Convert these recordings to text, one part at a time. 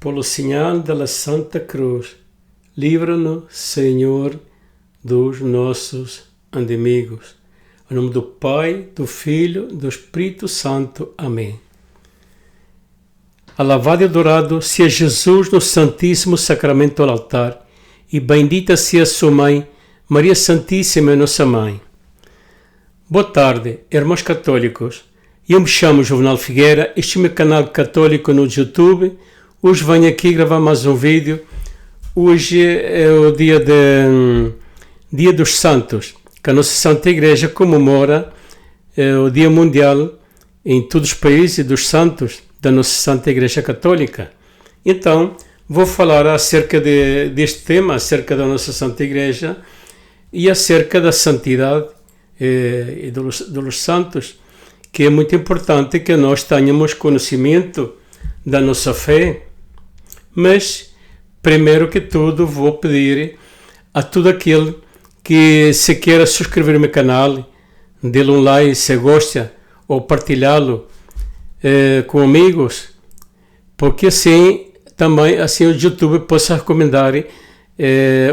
Pelo sinal da Santa Cruz, livra-nos, Senhor, dos nossos inimigos. Em nome do Pai, do Filho e do Espírito Santo. Amém. Alabado e adorado seja Jesus no Santíssimo Sacramento do altar, e bendita seja sua Mãe, Maria Santíssima, nossa Mãe. Boa tarde, irmãos católicos. Eu me chamo Juvenal Figueira, este é o meu canal católico no YouTube. Hoje venho aqui gravar mais um vídeo. Hoje é o dia dos Santos, que a nossa Santa Igreja comemora o Dia Mundial em todos os países dos Santos da nossa Santa Igreja Católica. Então, vou falar acerca deste tema, acerca da nossa Santa Igreja e acerca da santidade e dos santos, que é muito importante que nós tenhamos conhecimento da nossa fé. Mas, primeiro que tudo, vou pedir a todo aquele que se queira subscrever o meu canal, dê-lhe um like se gosta, ou partilhá-lo com amigos, porque assim também assim o YouTube possa recomendar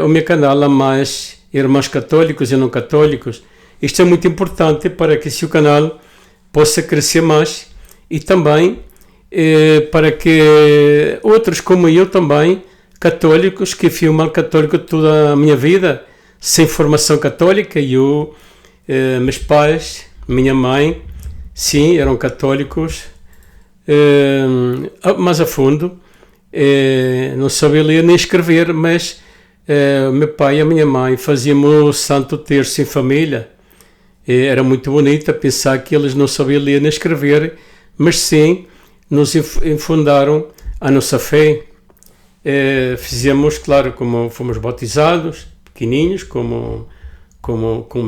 o meu canal a mais irmãos católicos e não católicos. Isto é muito importante para que esse canal possa crescer mais e também para que outros como eu também, católicos, que fui mal católico toda a minha vida, sem formação católica, meus pais, minha mãe, sim, eram católicos, mas a fundo, não sabia ler nem escrever, mas meu pai e a minha mãe fazíamos o Santo Terço em família. Era muito bonito pensar que eles não sabiam ler nem escrever, mas sim nos infundaram a nossa fé. Fizemos, claro, como fomos batizados, pequenininhos, como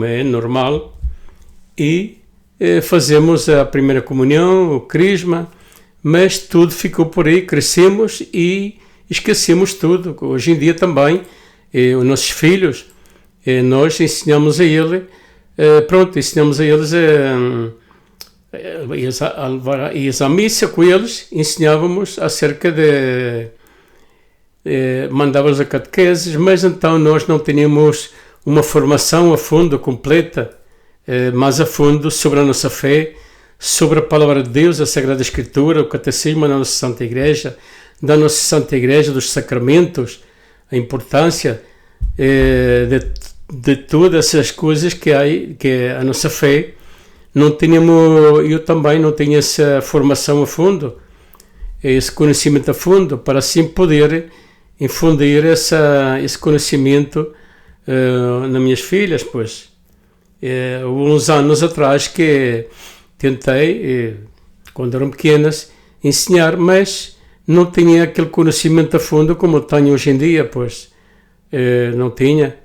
é normal, e fazemos a primeira comunhão, o crisma, mas tudo ficou por aí, crescemos e esquecemos tudo. Hoje em dia também, os nossos filhos, nós ensinamos a eles ias à missa com eles, ensinávamos acerca mandávamos a catequeses, mas então nós não tínhamos uma formação a fundo, completa, mais a fundo sobre a nossa fé, sobre a Palavra de Deus, a Sagrada Escritura, o Catecismo da nossa Santa Igreja, dos sacramentos, a importância de todas essas coisas que é a nossa fé. Eu também não tinha essa formação a fundo, esse conhecimento a fundo, para assim poder infundir esse conhecimento nas minhas filhas, pois. Uns anos atrás que tentei, quando eram pequenas, ensinar, mas não tinha aquele conhecimento a fundo como tenho hoje em dia, pois. Não tinha.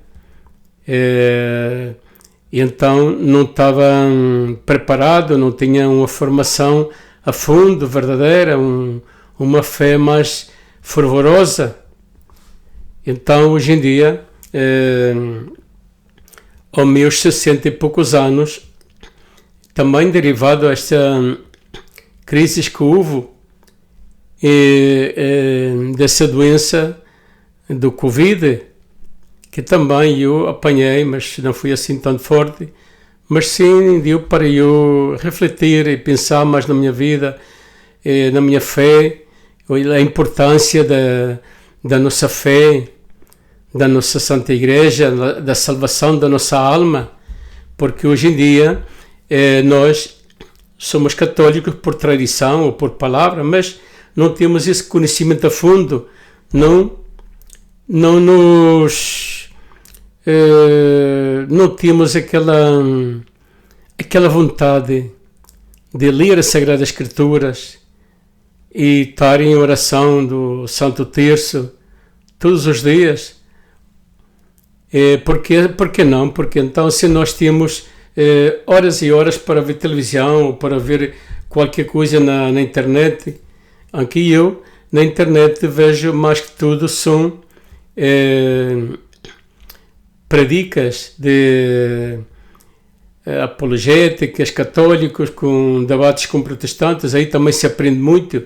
E então não estava preparado, não tinha uma formação a fundo, verdadeira, uma fé mais fervorosa. Então, hoje em dia, aos meus 60 e poucos anos, também derivado desta crise que houve, dessa doença do Covid, que também eu apanhei, mas não fui assim tão forte, mas sim deu para eu refletir e pensar mais na minha vida, na minha fé, a importância da nossa fé, da nossa Santa Igreja, da salvação da nossa alma, porque hoje em dia nós somos católicos por tradição ou por palavra, mas não temos esse conhecimento a fundo, não temos aquela vontade de ler as Sagradas Escrituras e estar em oração do Santo Terço todos os dias. Porque não? Porque então, se nós temos horas e horas para ver televisão ou para ver qualquer coisa na internet, aqui eu na internet vejo mais que tudo são predicas de apologéticas, católicos, com debates com protestantes, aí também se aprende muito,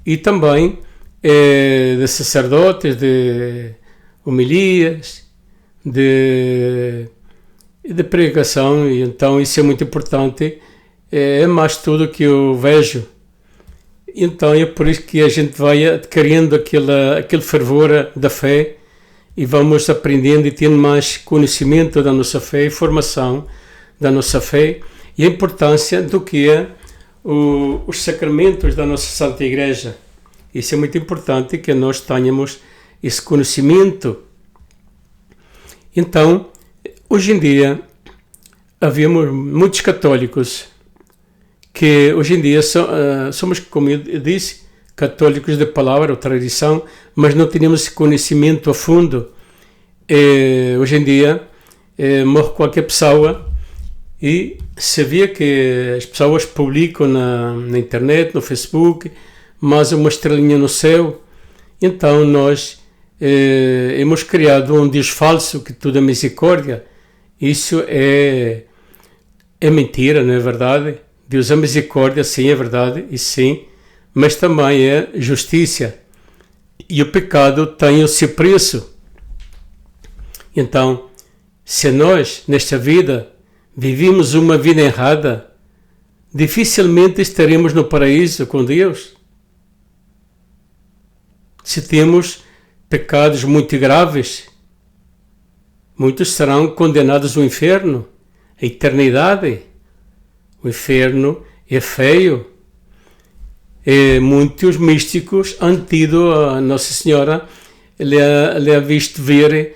e também de sacerdotes, de homilias, de pregação, e então isso é muito importante, é mais tudo que eu vejo. Então é por isso que a gente vai adquirindo aquele fervor da fé e vamos aprendendo e tendo mais conhecimento da nossa fé, formação da nossa fé e a importância do que é os sacramentos da nossa Santa Igreja. Isso é muito importante que nós tenhamos esse conhecimento. Então, hoje em dia, havíamos muitos católicos que hoje em dia somos, como eu disse, católicos de palavra ou tradição, mas não tínhamos conhecimento a fundo. Hoje em dia, morre qualquer pessoa e se vê que as pessoas publicam na internet, no Facebook, mais uma estrelinha no céu. Então nós hemos criado um Deus falso, que tudo é misericórdia. Isso é mentira, não é verdade? Deus é misericórdia, sim, é verdade, e sim, mas também é justiça. E o pecado tem o seu preço. Então, se nós, nesta vida, vivemos uma vida errada, dificilmente estaremos no paraíso com Deus. Se temos pecados muito graves, muitos serão condenados ao inferno, à eternidade. O inferno é feio. Muitos místicos han tido a Nossa Senhora, lhe ha visto ver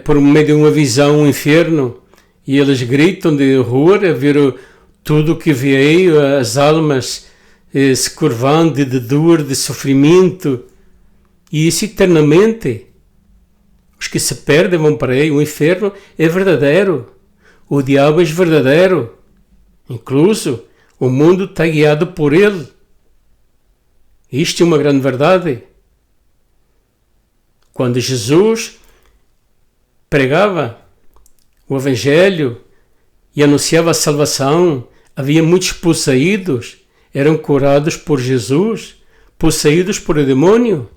por meio de uma visão o inferno, e eles gritam de horror a ver tudo que veio, as almas se curvando de dor, de sofrimento, e isso eternamente. Os que se perdem vão para aí. O inferno é verdadeiro, o diabo é verdadeiro, incluso o mundo está guiado por ele. Isto é uma grande verdade. Quando Jesus pregava o Evangelho e anunciava a salvação, havia muitos possuídos, eram curados por Jesus, possuídos por o demônio.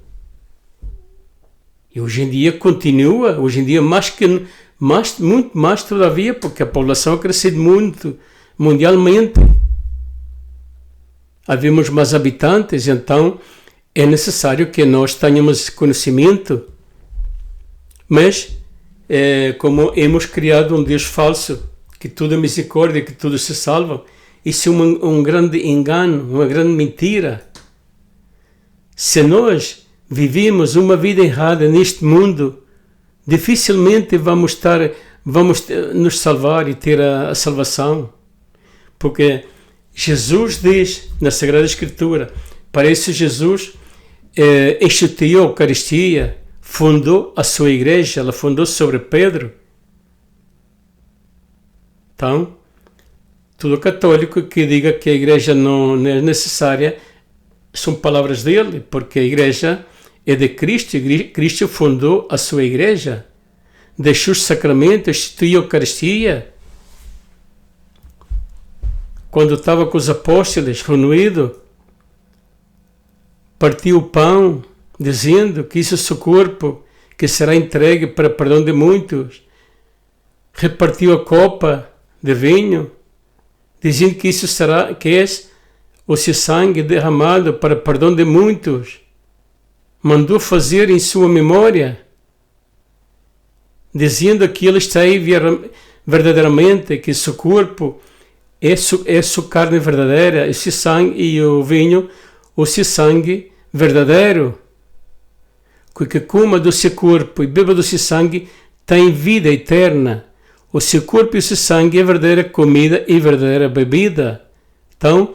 E hoje em dia continua, hoje em dia muito mais todavia, porque a população ha crescido muito mundialmente. Havemos mais habitantes, então é necessário que nós tenhamos conhecimento. Mas, como hemos criado um Deus falso, que tudo é misericórdia, que tudo se salva, isso é um grande engano, uma grande mentira. Se nós vivemos uma vida errada neste mundo, dificilmente vamos nos salvar e ter a salvação. Porque Jesus diz na Sagrada Escritura, para isso Jesus instituiu a Eucaristia, fundou a sua igreja, ela fundou sobre Pedro. Então, todo católico que diga que a igreja não é necessária, são palavras dele, porque a igreja é de Cristo, e Cristo fundou a sua igreja, deixou os sacramentos, instituiu a Eucaristia. Quando estava com os apóstolos reunidos, partiu o pão, dizendo que isso é o seu corpo, que será entregue para perdão de muitos. Repartiu a copa de vinho, dizendo que isso será, que é o seu sangue derramado para perdão de muitos. Mandou fazer em sua memória, dizendo que ele está aí verdadeiramente, que seu corpo é sua carne verdadeira, esse sangue e o vinho, o seu sangue verdadeiro. Que coma do seu corpo e beba do seu sangue tem vida eterna. O seu corpo e o seu sangue é verdadeira comida e verdadeira bebida. Então,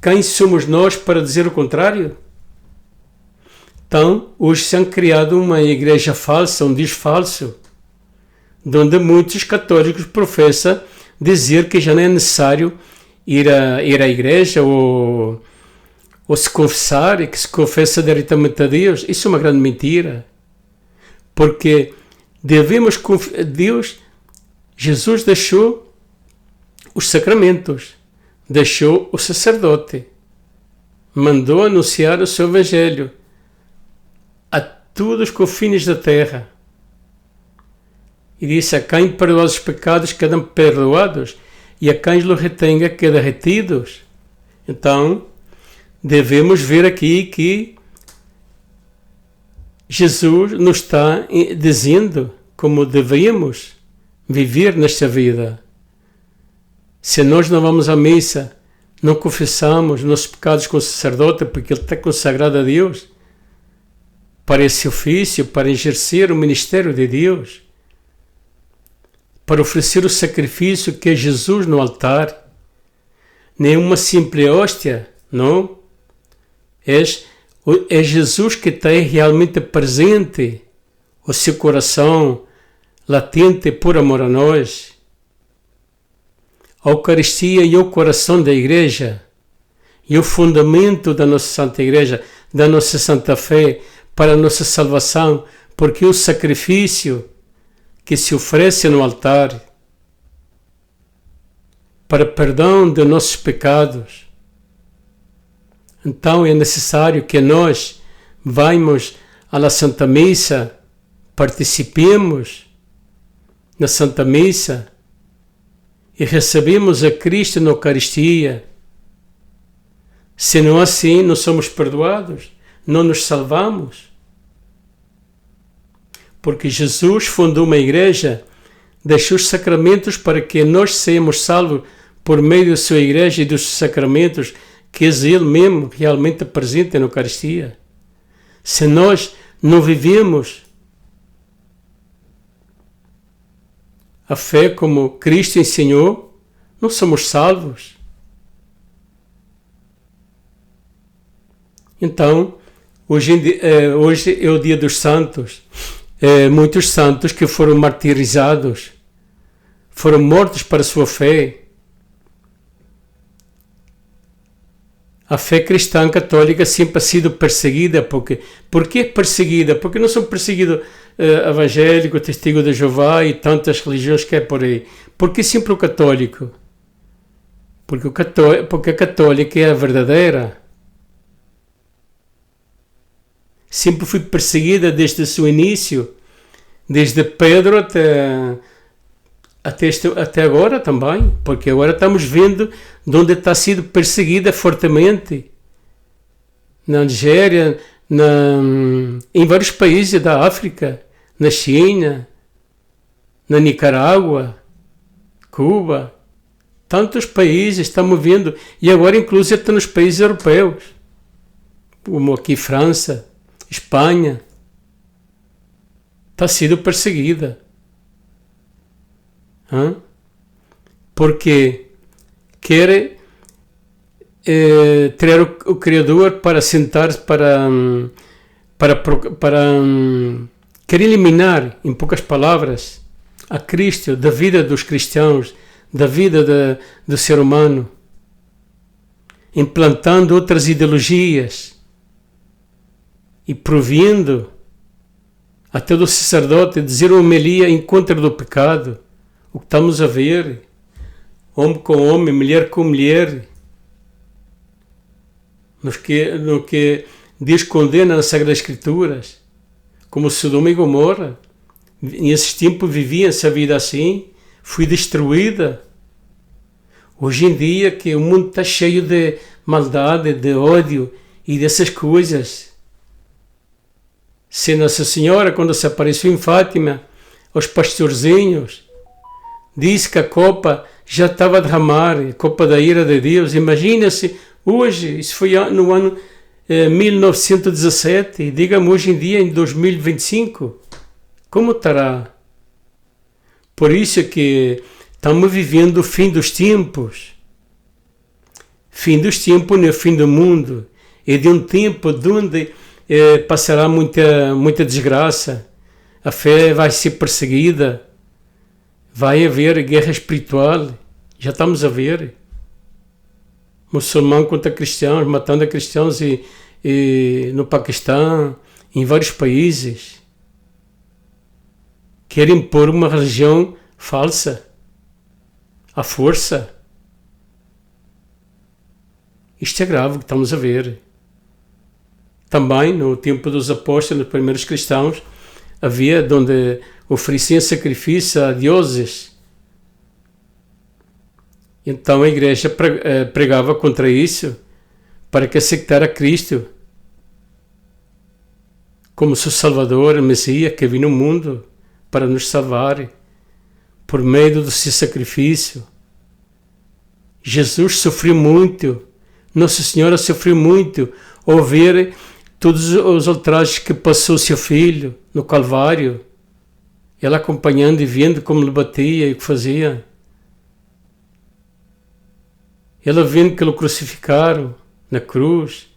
quem somos nós para dizer o contrário? Então, hoje se han criado uma igreja falsa, um Deus falso, onde muitos católicos professam dizer que já não é necessário ir à igreja ou se confessar, e que se confessa diretamente a Deus. Isso é uma grande mentira. Porque devemos Deus, Jesus deixou os sacramentos, deixou o sacerdote, mandou anunciar o seu Evangelho, todos os confins da terra. E disse: a quem perdoar os pecados quedam perdoados, e a quem os retenga quedam retidos. Então, devemos ver aqui que Jesus nos está dizendo como devemos viver nesta vida. Se nós não vamos à missa, não confessamos nossos pecados com o sacerdote, porque ele está consagrado a Deus, para esse ofício, para exercer o ministério de Deus, para oferecer o sacrifício que é Jesus no altar, nem uma simples hóstia, não. É Jesus que está realmente presente, o seu coração latente por amor a nós. A Eucaristia é o coração da Igreja e o fundamento da nossa Santa Igreja, da nossa Santa Fé, para a nossa salvação, porque é o sacrifício que se oferece no altar para perdão de nossos pecados. Então é necessário que nós vamos à Santa Missa, participemos na Santa Missa e recebemos a Cristo na Eucaristia. Se não assim, não somos perdoados, não nos salvamos. Porque Jesus fundou uma igreja, deixou os sacramentos para que nós sejamos salvos por meio da sua igreja e dos sacramentos que é Ele mesmo realmente presente na Eucaristia. Se nós não vivemos a fé como Cristo ensinou, não somos salvos. Então, hoje é o dia dos santos. Muitos santos que foram martirizados, foram mortos para a sua fé. A fé cristã católica sempre ha sido perseguida. Por que perseguida? Porque não são perseguidos evangélicos, testigos de Jeová e tantas religiões que é por aí. Por que sempre o católico? Porque a católica é a verdadeira. Sempre foi perseguida desde o seu início, desde Pedro até agora também, porque agora estamos vendo de onde está sido perseguida fortemente. Na Nigéria, em vários países da África, na China, na Nicarágua, Cuba, tantos países estamos vendo, e agora inclusive até nos países europeus, como aqui França, Espanha, está sendo perseguida. Porque quer ter o Criador para sentar-se quer eliminar, em poucas palavras, a Cristo da vida dos cristãos, da vida do ser humano, implantando outras ideologias e provindo até do sacerdote dizer uma homilia em contra do pecado. O que estamos a ver, homem com homem, mulher com mulher, no que Deus condena nas Sagradas Escrituras, como Sodoma e Gomorra. Nesses tempos vivia-se a vida assim, foi destruída. Hoje em dia que o mundo está cheio de maldade, de ódio e dessas coisas. Se Nossa Senhora, quando se apareceu em Fátima, aos pastorzinhos, disse que a copa já estava a derramar, a copa da ira de Deus. Imagina-se hoje, isso foi no ano 1917, e diga-me hoje em dia, em 2025, como estará? Por isso é que estamos vivendo o fim dos tempos. Fim dos tempos não é o fim do mundo, é de um tempo onde passará muita desgraça, a fé vai ser perseguida, vai haver guerra espiritual, já estamos a ver. Muçulmano contra cristãos, matando cristãos e no Paquistão, em vários países. Querem impor uma religião falsa, à força. Isto é grave o que estamos a ver. também no tempo dos apóstolos, dos primeiros cristãos, havia onde ofereciam sacrifício a deuses. Então a igreja pregava contra isso, para que aceitara Cristo como seu Salvador, Messias, que veio no mundo para nos salvar por meio do seu sacrifício. Jesus sofreu muito, Nossa Senhora sofreu muito ao ver todos os ultrajes que passou seu filho no Calvário, ela acompanhando e vendo como lhe batia e o que fazia. Ela vendo que o crucificaram na cruz,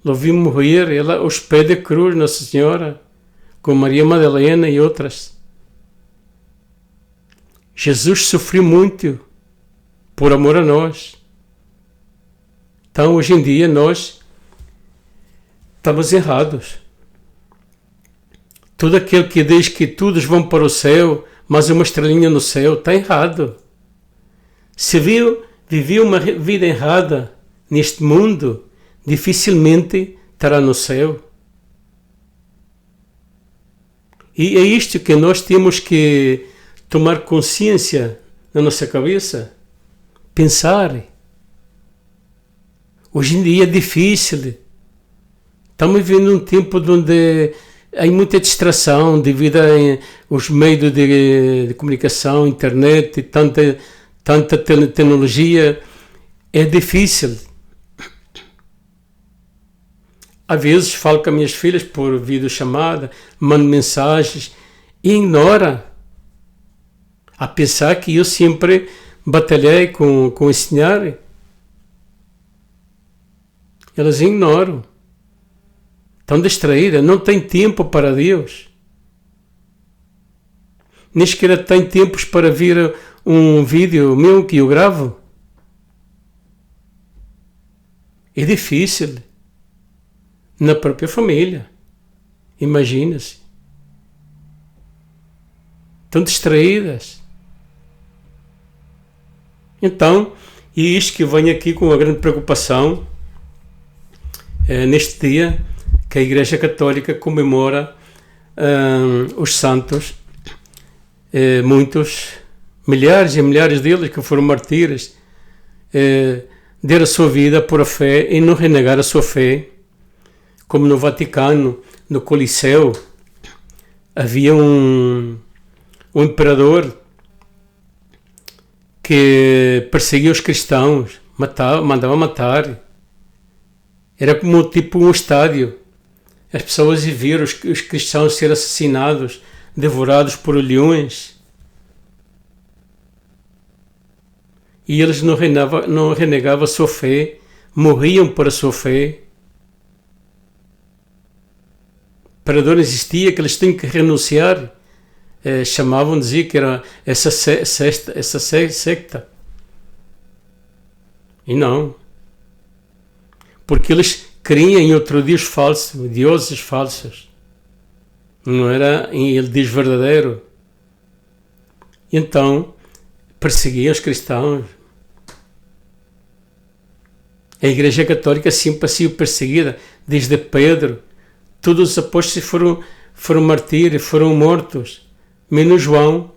ela viu morrer, ela aos pés da cruz, Nossa Senhora, com Maria Madalena e outras. Jesus sofreu muito por amor a nós. Então, hoje em dia, nós estamos errados. Todo aquele que diz que todos vão para o céu, mas uma estrelinha no céu, está errado. Se viveu uma vida errada neste mundo, dificilmente estará no céu. E é isto que nós temos que tomar consciência na nossa cabeça, pensar. Hoje em dia é difícil. Estamos vivendo um tempo onde há muita distração devido aos meios de comunicação, internet, e tanta tecnologia. É difícil. Às vezes falo com as minhas filhas por videochamada, mando mensagens e ignora. A pensar que eu sempre batalhei com ensinar. Elas ignoram. Estão distraídas, não têm tempo para Deus. Nem sequer têm tempos para vir um vídeo meu que eu gravo. É difícil. Na própria família. Imagina-se. Estão distraídas. Então, e isto que eu venho aqui com uma grande preocupação, neste dia que a Igreja Católica comemora os santos, muitos, milhares e milhares deles que foram mártires, deram a sua vida por a fé e não renegaram a sua fé, como no Vaticano, no Coliseu, havia um imperador que perseguia os cristãos, mandava matar. Era como tipo um estádio. As pessoas viram os cristãos ser assassinados, devorados por leões. E eles não renegavam a sua fé, morriam por a sua fé. Para não existia que eles tinham que renunciar. Dizia que era essa secta. E não. Porque eles criam em outro Deus falso, deuses falsos. Não era em ele Deus verdadeiro. Então, perseguiam os cristãos. A Igreja Católica sempre ha sido perseguida, desde Pedro. Todos os apóstolos foram martírios, foram mortos, menos João,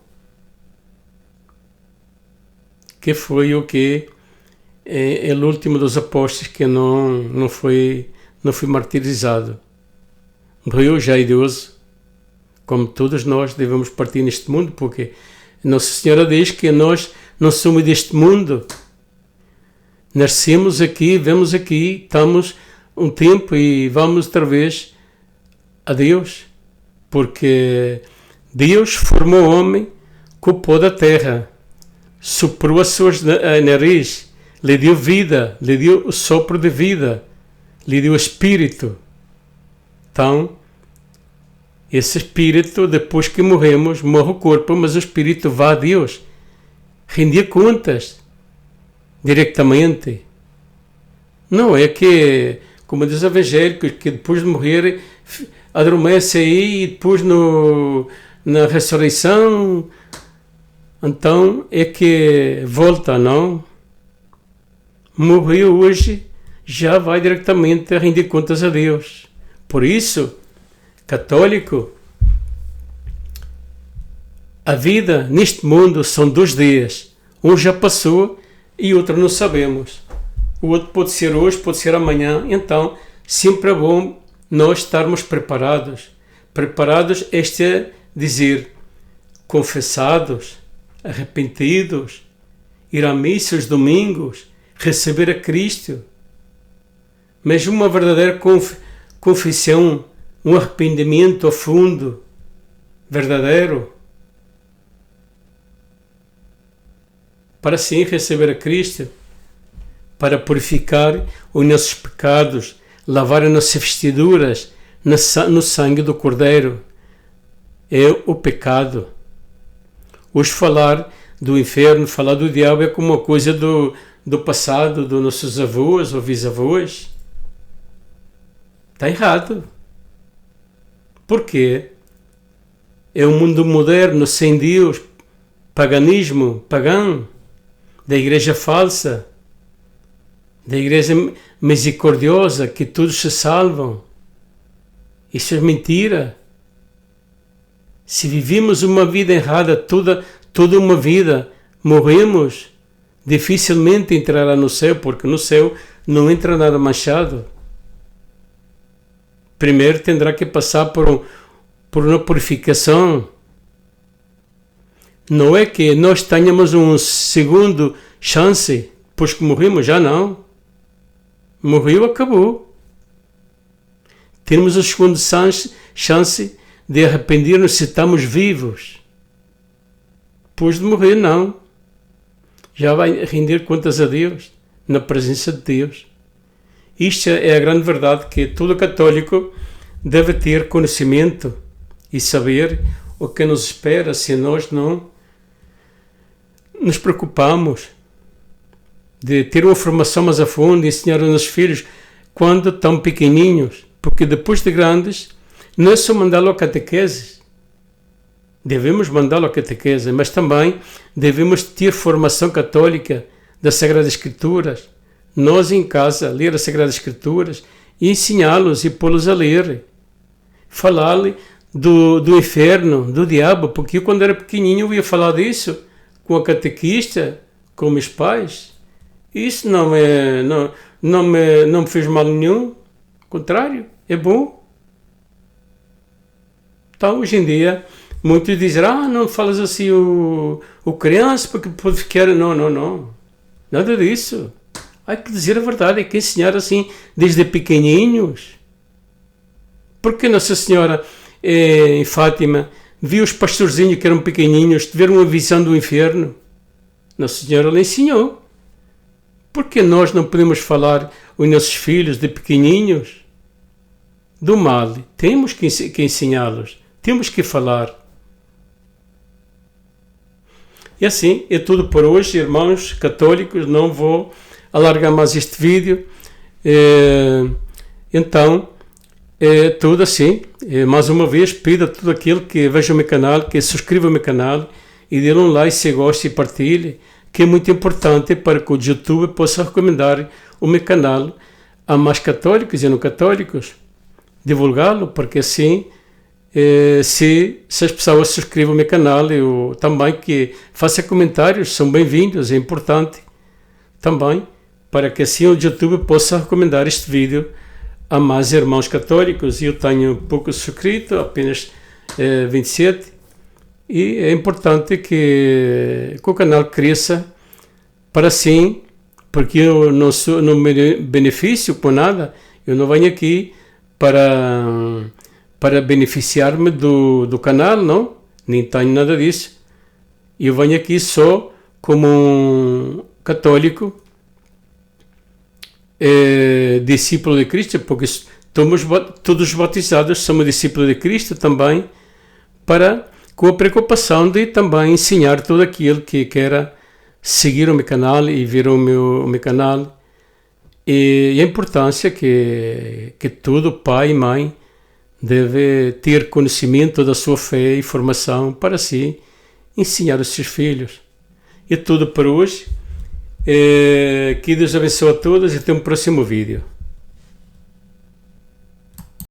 que foi o último dos apóstolos que não foi martirizado. Morreu já idoso, como todos nós devemos partir neste mundo, porque Nossa Senhora diz que nós não somos deste mundo. Nascemos aqui, vemos aqui, estamos um tempo e vamos outra vez a Deus, porque Deus formou o homem com o pó da terra, soprou as suas nariz, lhe deu vida, lhe deu o sopro de vida, lhe deu espírito. Então, esse espírito, depois que morremos, morre o corpo, mas o espírito vai a Deus, rendia contas diretamente. Não é que, como diz o Evangelho, que depois de morrer adormece aí e depois na ressurreição, então é que volta, não? Morreu hoje já vai diretamente a render contas a Deus. Por isso, católico, a vida neste mundo são 2 dias. Um já passou e outro não sabemos. O outro pode ser hoje, pode ser amanhã. Então, sempre é bom nós estarmos preparados. Preparados, este é dizer, confessados, arrependidos, ir à missa os domingos, receber a Cristo. Mas uma verdadeira confissão, um arrependimento a fundo, verdadeiro, para assim receber a Cristo, para purificar os nossos pecados, lavar as nossas vestiduras no sangue do Cordeiro. É o pecado. Hoje falar do inferno, falar do diabo é como uma coisa do passado, dos nossos avós ou bisavós. Está errado. Por quê? É um mundo moderno, sem Deus, paganismo, pagão, da igreja falsa, da igreja misericordiosa, que todos se salvam. Isso é mentira. Se vivemos uma vida errada, toda uma vida, morremos, dificilmente entrará no céu, porque no céu não entra nada manchado. Primeiro terá que passar por uma purificação. Não é que nós tenhamos um segundo chance, pois que morremos, já não. Morreu, acabou. Temos a segunda chance de arrepender-nos se estamos vivos. Depois de morrer, não. Já vai render contas a Deus, na presença de Deus. Isto é a grande verdade, que todo católico deve ter conhecimento e saber o que nos espera se nós não nos preocupamos de ter uma formação mais a fundo e ensinar aos nossos filhos quando estão pequenininhos, porque depois de grandes não é só mandá-lo a catequese. Devemos mandá-lo a catequese, mas também devemos ter formação católica das Sagradas Escrituras. Nós em casa, ler as Sagradas Escrituras e ensiná-los e pô-los a ler. Falar-lhe do inferno, do diabo, porque eu quando era pequenininho eu ia falar disso com a catequista, com meus pais. Isso não me fez mal nenhum, ao contrário, é bom. Então, hoje em dia, muitos dizem, não falas assim o criança, porque pode ficar... Não. Nada disso. Há que dizer a verdade, há que ensinar assim, desde pequenininhos. Porque Nossa Senhora, em Fátima, viu os pastorzinhos que eram pequenininhos, tiveram uma visão do inferno. Nossa Senhora lhe ensinou. Por que nós não podemos falar aos nossos filhos de pequenininhos do mal? Temos que ensiná-los, temos que falar. E assim, é tudo por hoje, irmãos católicos, não vou alargar mais este vídeo. Então, é tudo assim. Mais uma vez, pido a todo aquele que veja o meu canal, que se subscreva ao meu canal e dê um like se gosta e partilhe, que é muito importante para que o YouTube possa recomendar o meu canal a mais católicos e não católicos, divulgá-lo, porque assim, se as pessoas se subscrevam ao meu canal, eu também que faça comentários, são bem-vindos, é importante também, para que assim o YouTube possa recomendar este vídeo a mais irmãos católicos. Eu tenho pouco inscritos, apenas 27, e é importante que o canal cresça para assim, porque eu não me beneficio com nada, eu não venho aqui para beneficiar-me do canal, não, nem tenho nada disso. Eu venho aqui só como um católico, discípulo de Cristo, porque todos os batizados somos discípulos de Cristo também, com a preocupação de também ensinar todo aquele que queira seguir o meu canal e ver o meu canal, e a importância que todo pai e mãe deve ter conhecimento da sua fé e formação para assim ensinar os seus filhos. É tudo por hoje. Que Deus abençoe a todos e até um próximo vídeo.